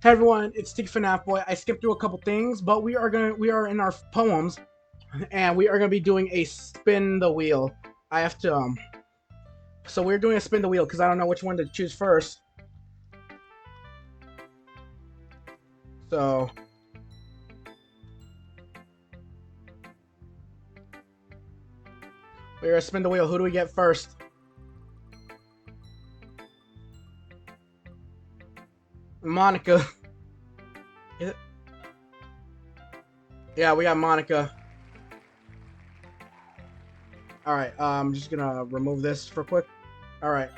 Hey everyone, it's Sticky FNAF Boy. I skipped through a couple things, but we are in our poems, and we are gonna be doing a spin the wheel. I have to so we're doing a spin the wheel because I don't know which one to choose first. So we're gonna spin the wheel. Who do we get first? Monica. Is it? Yeah, we got Monica. All right, I'm just gonna remove this for quick. All right,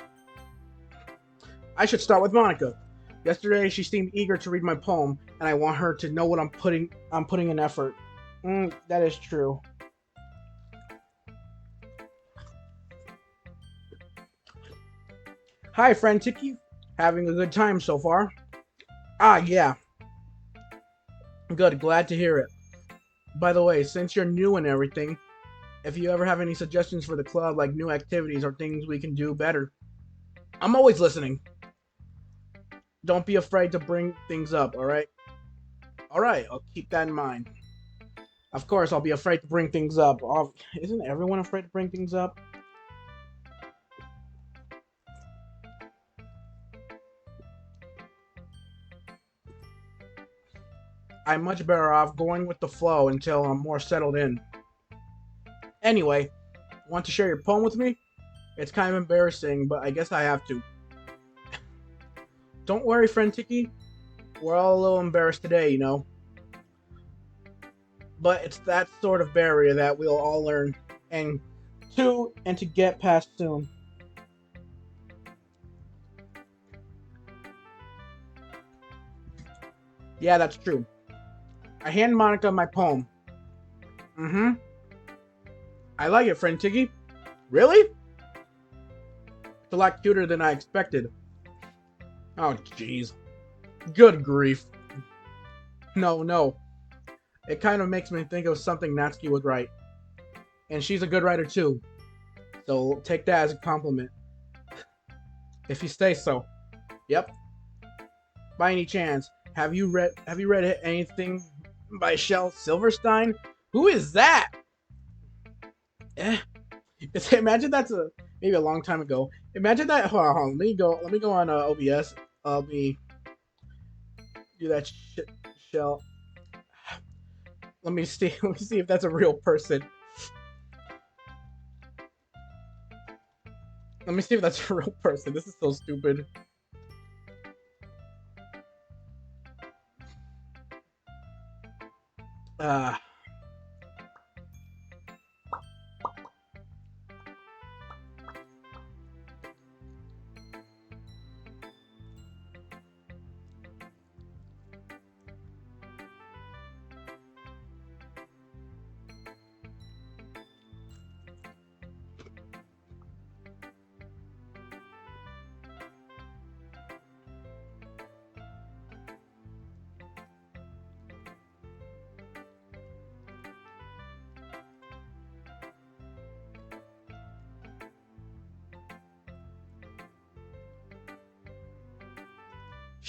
I should start with Monica. Yesterday, she seemed eager to read my poem, and I want her to know what I'm putting in effort. That is true. Hi, friend Tiki. Having a good time so far? Ah, yeah. Good. Glad to hear it. By the way, since you're new and everything, if you ever have any suggestions for the club, like new activities or things we can do better, I'm always listening. Don't be afraid to bring things up, alright? Alright, I'll keep that in mind. Of course, I'll be afraid to bring things up. Isn't everyone afraid to bring things up? I'm much better off going with the flow until I'm more settled in. Anyway, want to share your poem with me? It's kind of embarrassing, but I guess I have to. Don't worry, friend Tiki. We're all a little embarrassed today, you know. But it's that sort of barrier that we'll all learn and to get past soon. Yeah, that's true. I hand Monica my poem. Mm-hmm. I like it, friend Tiki. Really? It's a lot cuter than I expected. Oh, jeez. Good grief. No, no. It kind of makes me think of something Natsuki would write. And she's a good writer too. So take that as a compliment. If you say so. Yep. By any chance, have you read anything by Shel Silverstein? Who is that? Eh. Imagine that's a maybe a long time ago. Imagine that. Hold on. Let me go on OBS. Let me do that shit. Shell. Let me see. Let me see if that's a real person. Let me see if that's a real person. This is so stupid. Uh,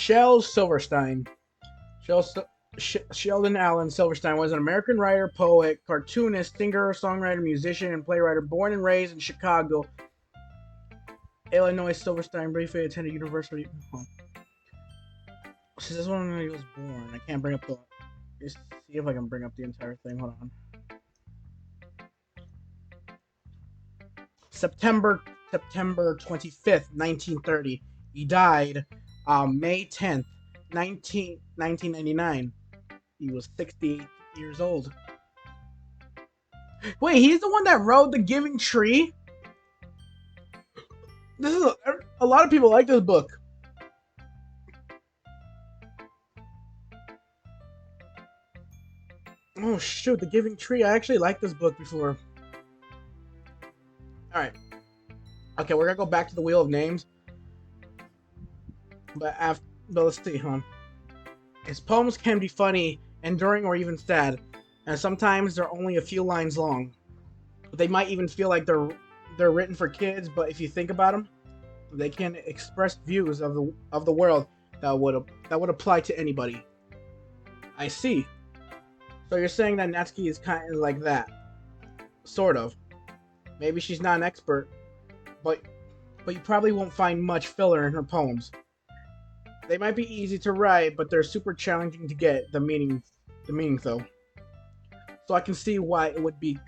Shel Silverstein. Shel, Sheldon Allen Silverstein was an American writer, poet, cartoonist, singer, songwriter, musician, and playwright born and raised in Chicago, Illinois. Silverstein briefly attended university. Oh. This is when he was born. I can't bring up the. Just see if I can bring up the entire thing. Hold on. September September 25th, 1930. He died May 10th, 1999. He was 68 years old. Wait, he's the one that wrote The Giving Tree? This is a lot of people like this book. Oh shoot, The Giving Tree. I actually liked this book before. Alright. Okay, we're gonna go back to the Wheel of Names. But let's see, huh? His poems can be funny, enduring, or even sad, and sometimes they're only a few lines long. They might even feel like they're written for kids, but if you think about them, they can express views of the world that would apply to anybody. I see. So you're saying that Natsuki is kind of like that, sort of. Maybe she's not an expert, but you probably won't find much filler in her poems. They might be easy to write, but they're super challenging to get the meaning though. So I can see why it would be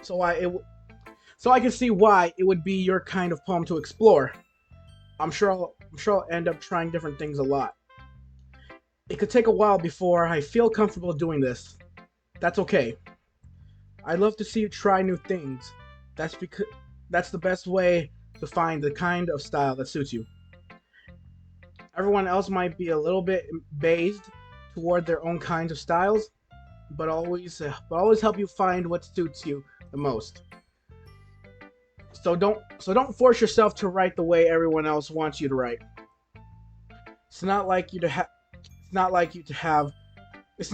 so I can see why it would be your kind of poem to explore. I'm sure I'll end up trying different things a lot. It could take a while before I feel comfortable doing this. That's okay. I love to see you try new things. That's the best way to find the kind of style that suits you. Everyone else might be a little bit based toward their own kinds of styles, but always help you find what suits you the most. So don't force yourself to write the way everyone else wants you to write. It's not like you to have. It's not like you to have. It's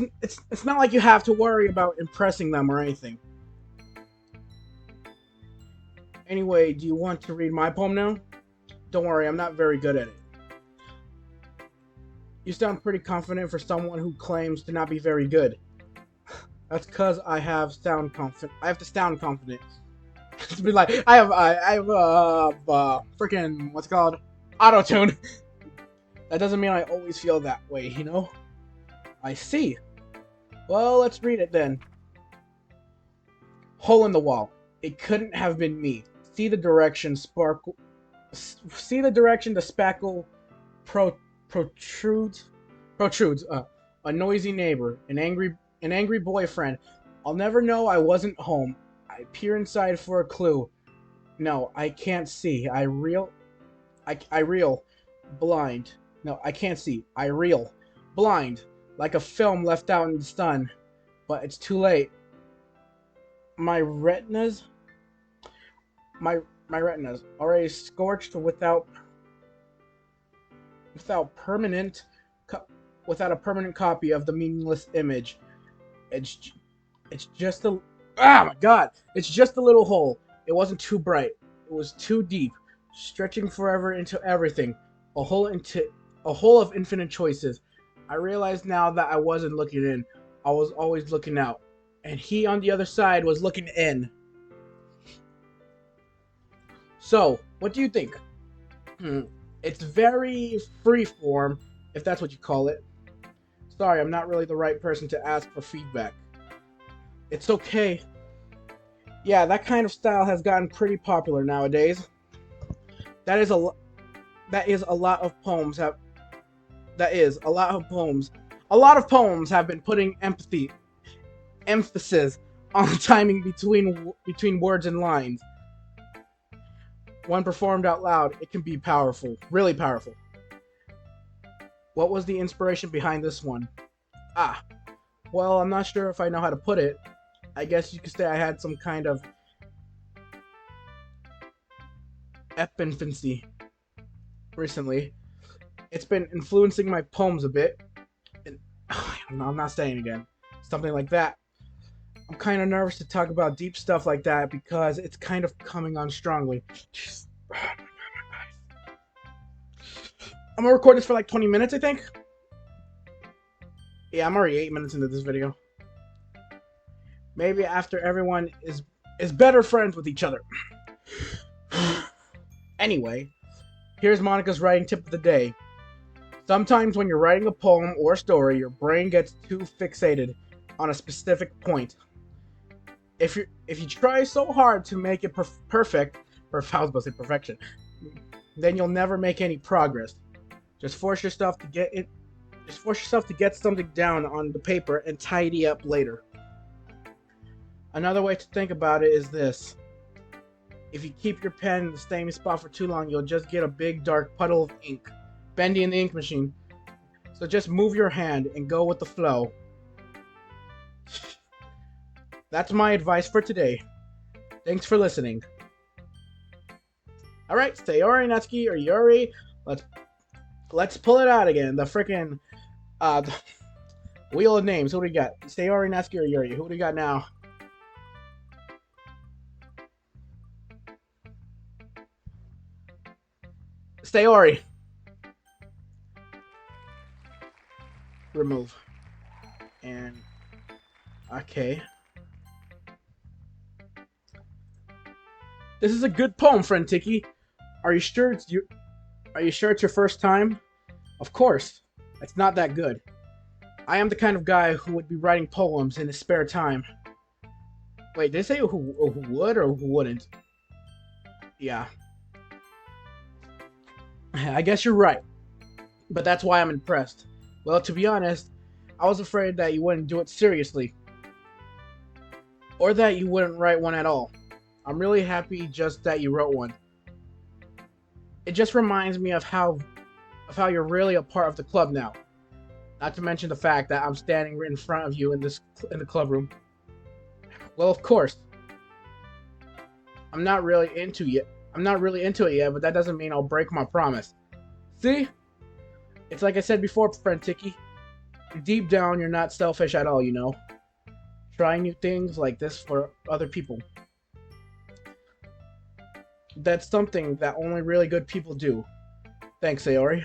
not like you have to worry about impressing them or anything. Anyway, do you want to read my poem now? Don't worry, I'm not very good at it. You sound pretty confident for someone who claims to not be very good. That's because I have to sound confident. To be like, I have freaking what's it called, auto tune. That doesn't mean I always feel that way, you know. I see. Well, let's read it then. Hole in the wall. It couldn't have been me. See the direction sparkle. See the direction the spackle protrudes. A noisy neighbor, an angry boyfriend. I'll never know I wasn't home. I peer inside for a clue. No, I can't see. I reel. Blind. No, I can't see. I reel. Blind. Like a film left out in the sun. But it's too late. My retinas already scorched without a permanent copy of the meaningless image. It's just a oh my god! It's just a little hole. It wasn't too bright. It was too deep, stretching forever into everything. A hole of infinite choices. I realized now that I wasn't looking in. I was always looking out, and he on the other side was looking in. So, what do you think? It's very freeform, if that's what you call it. Sorry, I'm not really the right person to ask for feedback. It's okay. Yeah, that kind of style has gotten pretty popular nowadays. That is a lot of poems have been putting emphasis on the timing between words and lines. When performed out loud, it can be powerful, really powerful. What was the inspiration behind this one? Well, I'm not sure if I know how to put it. I guess you could say I had some kind of epiphany recently. It's been influencing my poems a bit. And, I'm not saying it again. Something like that. I'm kind of nervous to talk about deep stuff like that because it's kind of coming on strongly. I'm gonna record this for like 20 minutes, I think. Yeah, I'm already 8 minutes into this video. Maybe after everyone is better friends with each other. Anyway, here's Monica's writing tip of the day. Sometimes when you're writing a poem or a story, your brain gets too fixated on a specific point. If you try so hard to make it perfect, or I was about to say perfection, then you'll never make any progress. Just force yourself to get something down on the paper and tidy up later. Another way to think about it is this. If you keep your pen in the same spot for too long, you'll just get a big dark puddle of ink. Bendy in the ink machine. So just move your hand and go with the flow. That's my advice for today. Thanks for listening. Alright, Sayori, Natsuki, or Yuri. Let's pull it out again. The freaking wheel of names. Who do we got? Sayori, Natsuki, or Yuri? Who do we got now? Sayori. remove. And okay. This is a good poem, friend Tiki. Are you sure it's your first time? Of course. It's not that good. I am the kind of guy who would be writing poems in his spare time. Wait, did they say who would or who wouldn't? Yeah. I guess you're right. But that's why I'm impressed. Well, to be honest, I was afraid that you wouldn't do it seriously. Or that you wouldn't write one at all. I'm really happy just that you wrote one. It just reminds me of how you're really a part of the club now. Not to mention the fact that I'm standing right in front of you in the club room. Well, of course. I'm not really into it yet, but that doesn't mean I'll break my promise. See? It's like I said before, friend Tiki. Deep down, you're not selfish at all, you know. Trying new things like this for other people. That's something that only really good people do. Thanks, Sayori.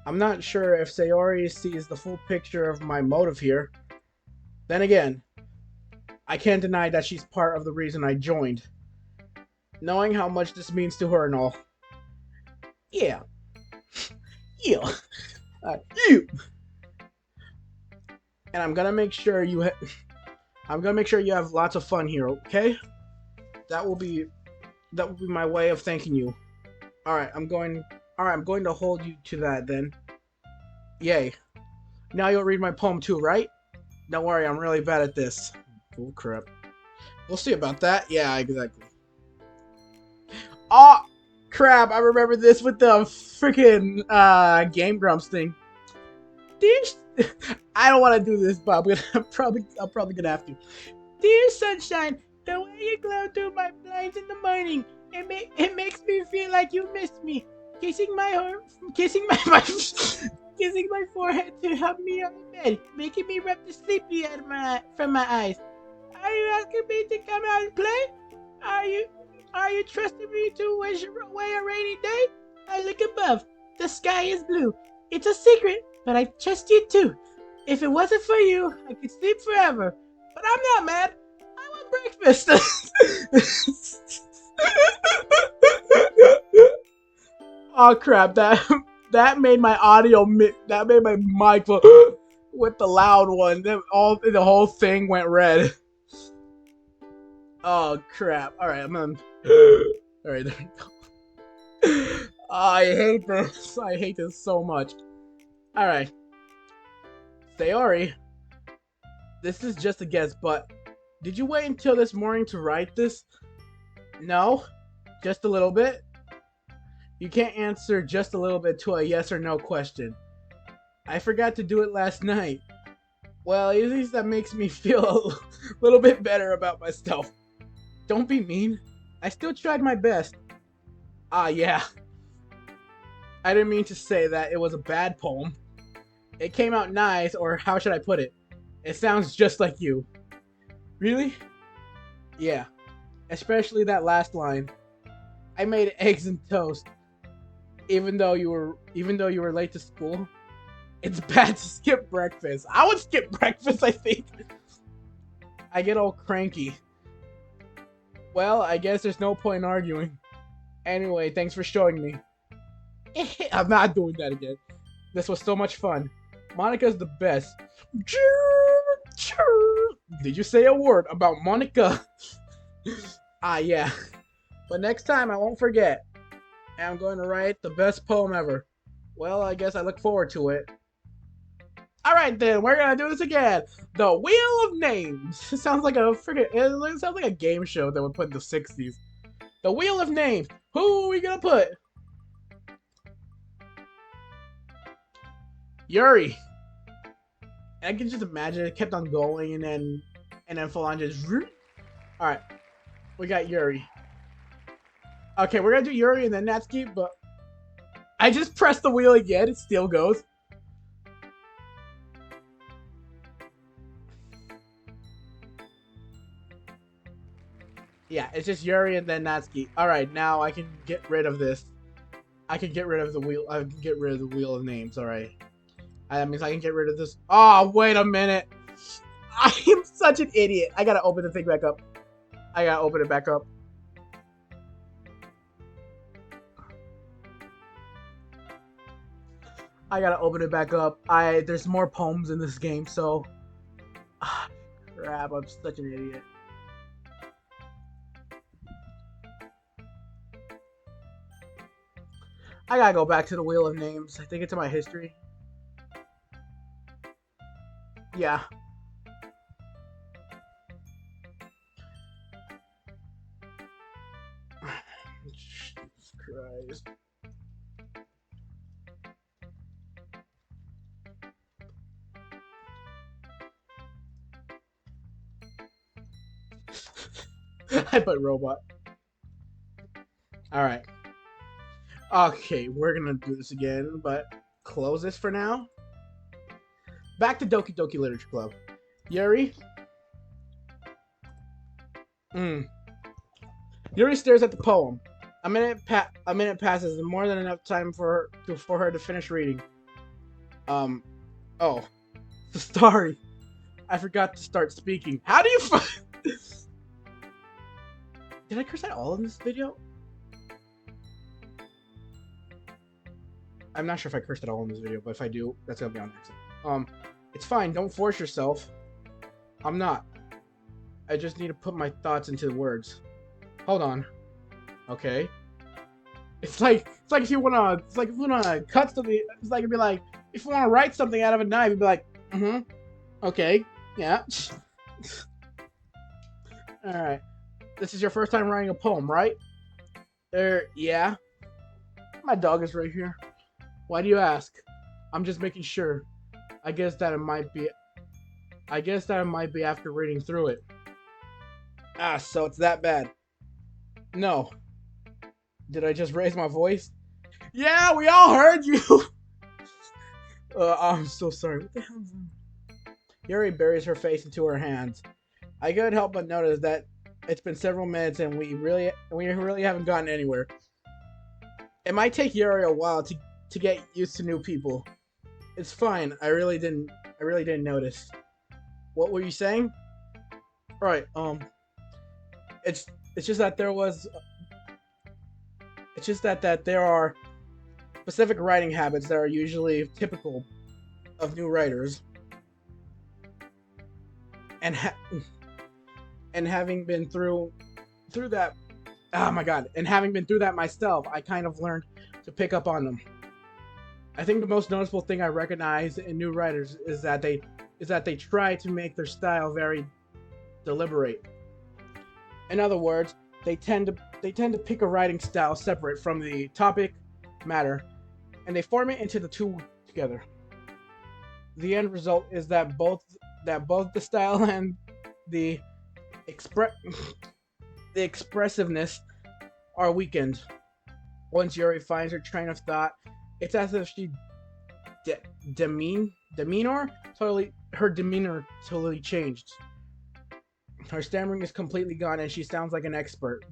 I'm not sure if Sayori sees the full picture of my motive here. Then again, I can't deny that she's part of the reason I joined. Knowing how much this means to her and all. Yeah. Yeah. You. And I'm gonna make sure you have lots of fun here, okay? That will be my way of thanking you. Alright, I'm going to hold you to that then. Yay. Now you'll read my poem too, right? Don't worry, I'm really bad at this. Oh crap. We'll see about that. Yeah, exactly. Oh crap, I remember this with the freaking Game Grumps thing. I don't want to do this, but I'm probably gonna have to. Dear sunshine, the way you glow through my blinds in the morning, it makes me feel like you missed me. Kissing my forehead to help me out of bed, making me rub the sleepy from my eyes. Are you asking me to come out and play? Are you trusting me to wish away a rainy day? I look above. The sky is blue. It's a secret, but I trust you too. If it wasn't for you, I could sleep forever. But I'm not mad. I want breakfast. Oh crap! That made my mic with the loud one. The whole thing went red. Oh crap! All right, I'm on. All right, there we go. Oh, I hate this. I hate this so much. All right, Sayori. This is just a guess, but did you wait until this morning to write this? No, just a little bit. You can't answer just a little bit to a yes or no question. I forgot to do it last night. Well, at least that makes me feel a little bit better about myself. Don't be mean. I still tried my best. Ah, yeah. I didn't mean to say that it was a bad poem. It came out nice, or how should I put it? It sounds just like you. Really? Yeah. Especially that last line. I made eggs and toast. Even though you were late to school. It's bad to skip breakfast. I would skip breakfast, I think. I get all cranky. Well, I guess there's no point in arguing. Anyway, thanks for showing me. I'm not doing that again. This was so much fun. Monica's the best. Did you say a word about Monica? Ah, yeah. But next time I won't forget. And I'm going to write the best poem ever. Well, I guess I look forward to it. Alright then, we're gonna do this again. The Wheel of Names. It sounds like it sounds like a game show that would put in the 60s. The Wheel of Names. Who are we gonna put? Yuri. And I can just imagine it kept on going and then Falon just alright. We got Yuri. Okay, we're gonna do Yuri and then Natsuki, but I just pressed the wheel again, it still goes. Yeah, it's just Yuri and then Natsuki. Alright, now I can get rid of this. I can get rid of the wheel. I can get rid of the wheel of names. All right. That means I can get rid of this. Oh, wait a minute. I am such an idiot. I gotta open the thing back up. I gotta open it back up. I gotta open it back up. There's more poems in this game, so crap, I'm such an idiot. I gotta go back to the wheel of names. I think it's in my history. Yeah. Jesus Christ. I put robot. Alright. Okay, we're gonna do this again, but close this for now. Back to Doki Doki Literature Club. Yuri? Yuri stares at the poem. A minute passes, and more than enough time for her to finish reading. Oh. Sorry. I forgot to start speaking. How do you Did I curse at all in this video? I'm not sure if I cursed at all in this video, but if I do, that's gonna be on accident. It's fine, don't force yourself. I'm not. I just need to put my thoughts into words. Hold on. Okay. It's like if you wanna cut something, it's like it'd be like if you wanna write something out of a knife, you'd be like, okay, yeah. Alright. This is your first time writing a poem, right? Yeah. My dog is right here. Why do you ask? I'm just making sure. I guess that it might be after reading through it. Ah, so it's that bad. No. Did I just raise my voice? Yeah, we all heard you! I'm so sorry. What the hell is that? Yuri buries her face into her hands. I couldn't help but notice that it's been several minutes and we really haven't gotten anywhere. It might take Yuri a while to get used to new people. It's fine. I really didn't notice. What were you saying? Right. It's just that there are specific writing habits that are usually typical of new writers. And having been through that, oh my god, and having been through that myself, I kind of learned to pick up on them. I think the most noticeable thing I recognize in new writers is that they try to make their style very deliberate. In other words, they tend to pick a writing style separate from the topic matter, and they form it into the two together. The end result is that both the style and the expressiveness are weakened. Once Yuri finds her train of thought, it's as if she her demeanor totally changed. Her stammering is completely gone, and she sounds like an expert.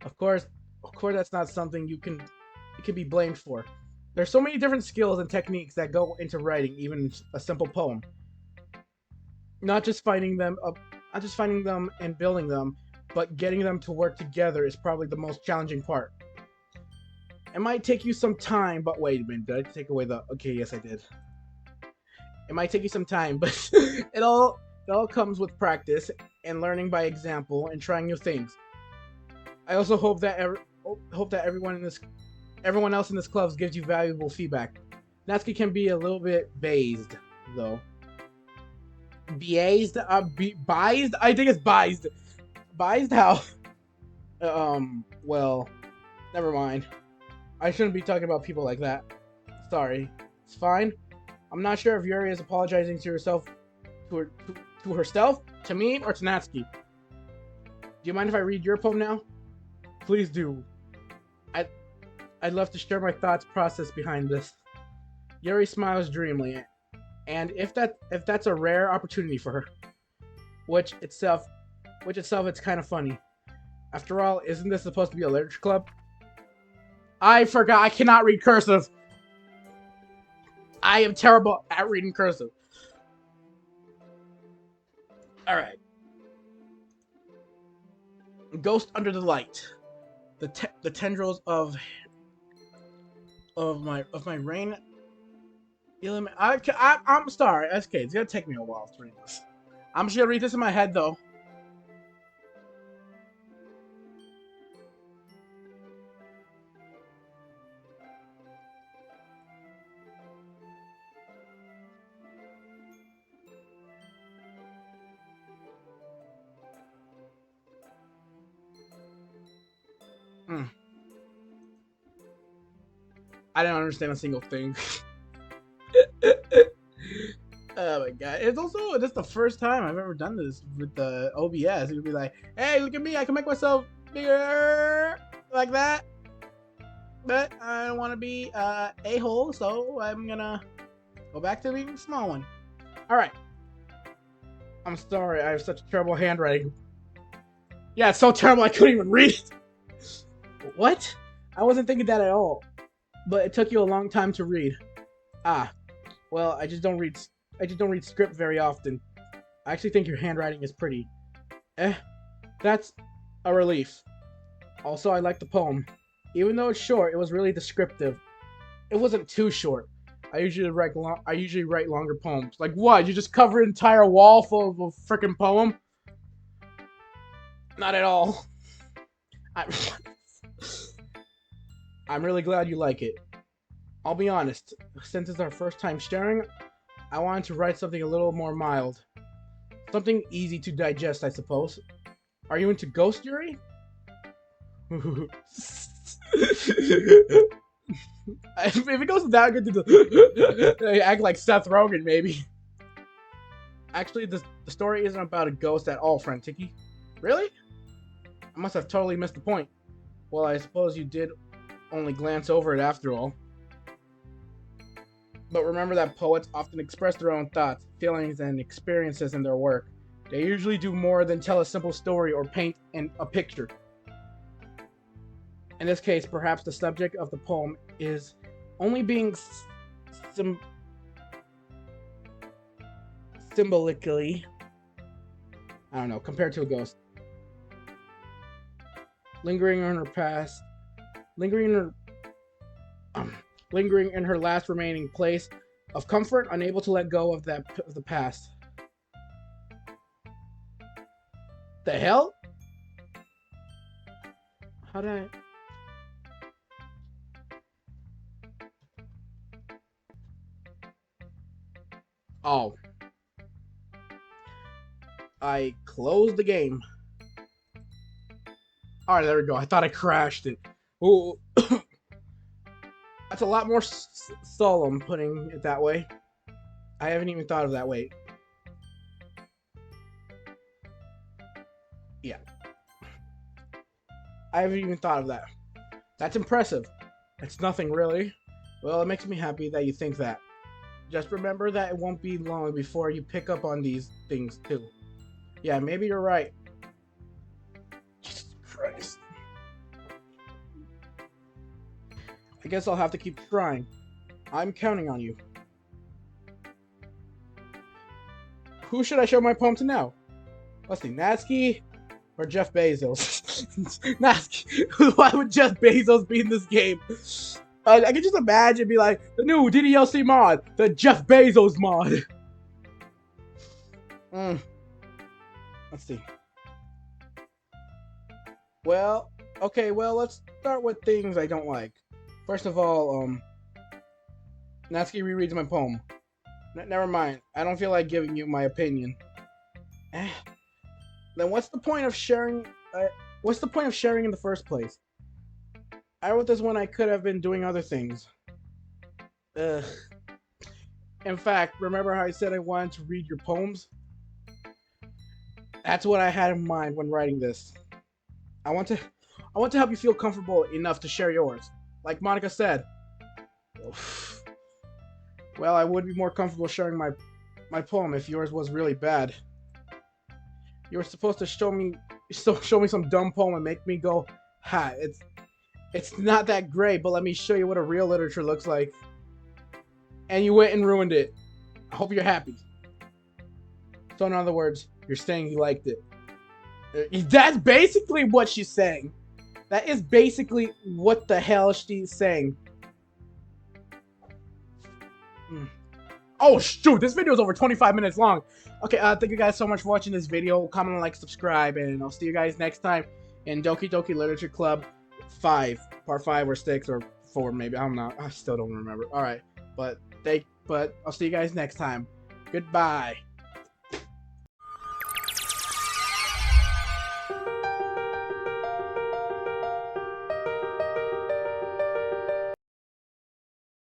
Of course, that's not something you can be blamed for. There's so many different skills and techniques that go into writing even a simple poem. Not just finding them and building them, but getting them to work together is probably the most challenging part. It might take you some time, but wait a minute, did I take away the... Okay, yes I did. It might take you some time, but it all comes with practice and learning by example and trying new things. I also hope that everyone else in this club gives you valuable feedback. Natsuki can be a little bit biased, though. Biased? Biased? I think it's biased. Biased how? Well, never mind. I shouldn't be talking about people like that. Sorry. It's fine. I'm not sure if Yuri is apologizing to herself, to herself, to me, or to Natsuki. Do you mind if I read your poem now? Please do. I'd love to share my thoughts process behind this. Yuri smiles dreamily, and if that's a rare opportunity for her, which itself it's kind of funny. After all, isn't this supposed to be a literature club? I forgot. I cannot read cursive. I am terrible at reading cursive. Alright. Ghost under the light. The tendrils of my rain. I'm sorry, SK. It's gonna take me a while to read this. I'm just gonna read this in my head though. I didn't understand a single thing. Oh my god. It's also this is the first time I've ever done this with the OBS. It would be like, hey, look at me, I can make myself bigger like that. But I don't want to be a-hole, so I'm gonna go back to being a small one. Alright. I'm sorry, I have such terrible handwriting. Yeah, it's so terrible I couldn't even read it. What? I wasn't thinking that at all. But it took you a long time to read. Ah. Well, I just don't read script very often. I actually think your handwriting is pretty. That's a relief. Also, I like the poem. Even though it's short, it was really descriptive. It wasn't too short. I usually write longer poems. Like what? You just cover an entire wall full of a freaking poem? Not at all. I'm really glad you like it. I'll be honest, since it's our first time sharing, I wanted to write something a little more mild. Something easy to digest, I suppose. Are you into ghost jury? If it goes that good, they act like Seth Rogen, maybe. Actually, the story isn't about a ghost at all, friend Tiki. Really? I must have totally missed the point. Well, I suppose you did only glance over it after all. But remember that poets often express their own thoughts, feelings, and experiences in their work. They usually do more than tell a simple story or paint a picture. In this case, perhaps the subject of the poem is only being symbolically, I don't know, compared to a ghost. Lingering in her past, lingering in her last remaining place of comfort, unable to let go of the past. The hell? How did I... Oh. I closed the game. Alright, there we go. I thought I crashed it. Ooh. That's a lot more solemn, putting it that way. I haven't even thought of that way. Yeah. I haven't even thought of that. That's impressive. It's nothing, really. Well, it makes me happy that you think that. Just remember that it won't be long before you pick up on these things, too. Yeah, maybe you're right. Jesus Christ. I guess I'll have to keep trying. I'm counting on you. Who should I show my poem to now? Let's see, Natsuki or Jeff Bezos? Natsuki. Why would Jeff Bezos be in this game? I can just imagine be like, the new DDLC mod, the Jeff Bezos mod. Let's see. Well, okay, well, let's start with things I don't like. First of all, Natsuki rereads my poem. Never mind. I don't feel like giving you my opinion. Then what's the point of sharing? What's the point of sharing in the first place? I wrote this when I could have been doing other things. Ugh. In fact, remember how I said I wanted to read your poems? That's what I had in mind when writing this. I want to help you feel comfortable enough to share yours. Like Monica said. Well, I would be more comfortable sharing my poem if yours was really bad. You were supposed to show me some dumb poem and make me go, ha, It's not that great, but let me show you what a real literature looks like. And you went and ruined it. I hope you're happy. So in other words, you're saying you liked it. That's basically what she's saying. That is basically what the hell she's saying. Oh shoot, this video is over 25 minutes long. Okay, thank you guys so much for watching this video. Comment, like, subscribe, and I'll see you guys next time in Doki Doki Literature Club 5, part 5 or 6 or 4 maybe. I don't know. I still don't remember. Alright, but I'll see you guys next time. Goodbye.